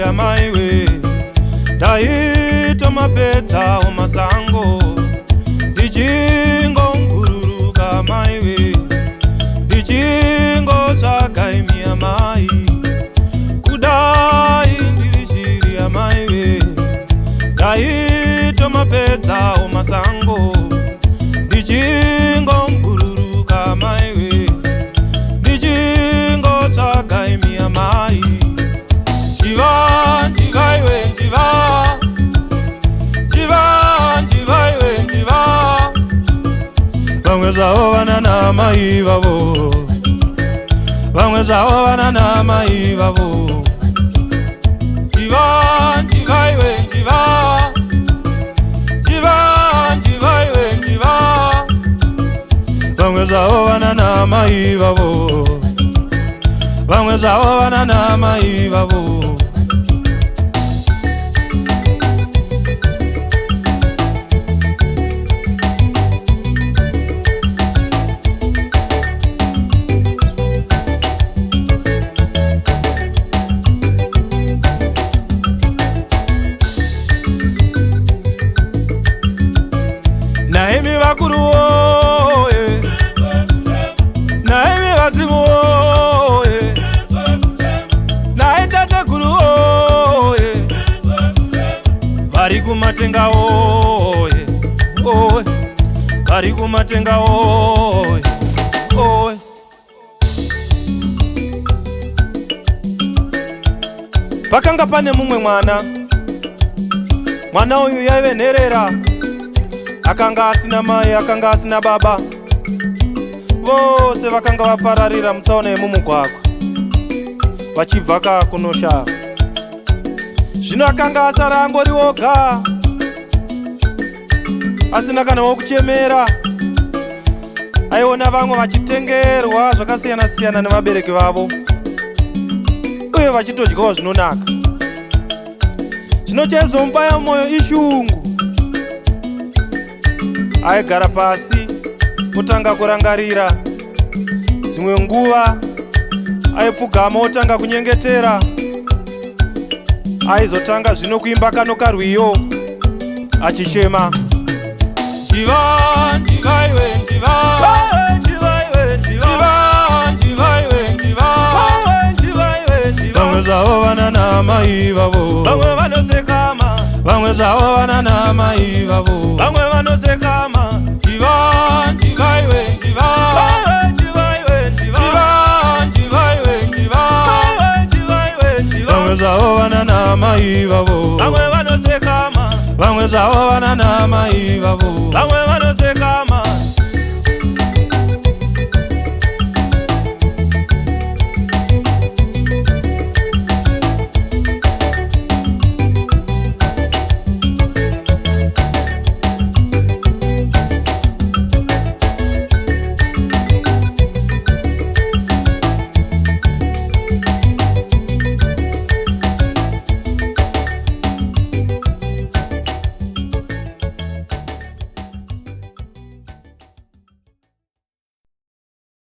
mbururuka maiwe, ndaita mapedza omasango, ndichingo mbururuka maiwe, ndichingo tsvaga imi amai, kudai ndiri shiri amaiwe, ndaita mapedza omasango, ndichingo mbururuka maiwe, ndichingo tsvaga imi amai. Njiva, njiva iwe njiva, njiva, njiva iwe njiva, vamwe zvavo vana namai vavo, vamwe zvavo vana namai vavo. Njiva, njiva iwe njiva, njiva, njiva iwe njiva, vamwe zvavo vana namai vavo, vamwe zvavo vana namai vavo. Naimi vakuru oye, naimi vadzimu oye, naitata guru oye, vari kumatenga oye, oye, vari kumatenga oye, oye. Pakanga pane mumwe mwana uyu yaive nherera, akanga asina mai, akanga asina baba, vose vakanga vapararira mutsaona yemumugwagwa vachibva kunoshava. Zvino akanga asara angori oga, asina kana wokuchemera. Aiona vamwe vachitengerwa zvakasiyana siyana nevabereki vavo, uye vachitodyawo zvinonaka. Zvino chaizomubaya mwoyo ishungu. Aigara pasi otanga kurangarira. Dzimwe nguva aipfugama otanga kunyengetera. Aizotanga zvino kuimba kano karwiyo achichema, njiva, njiva iwe njiva, njiva iwe njiva, njiva iwe njiva, njiva iwe njiva. Vamwe zvavo vana namai vavo, vamwe vanosekama, vamwe zvavo vana namai vavo, vamwe vanosekama. Njiva, njiva iwe njiva, njiva iwe njiva, njiva iwe njiva, njiva iwe njiva. Vamwe zvavo vana namai vavo, vamwe vanosekama, vamwe zvavo vana namai vavo, vamwe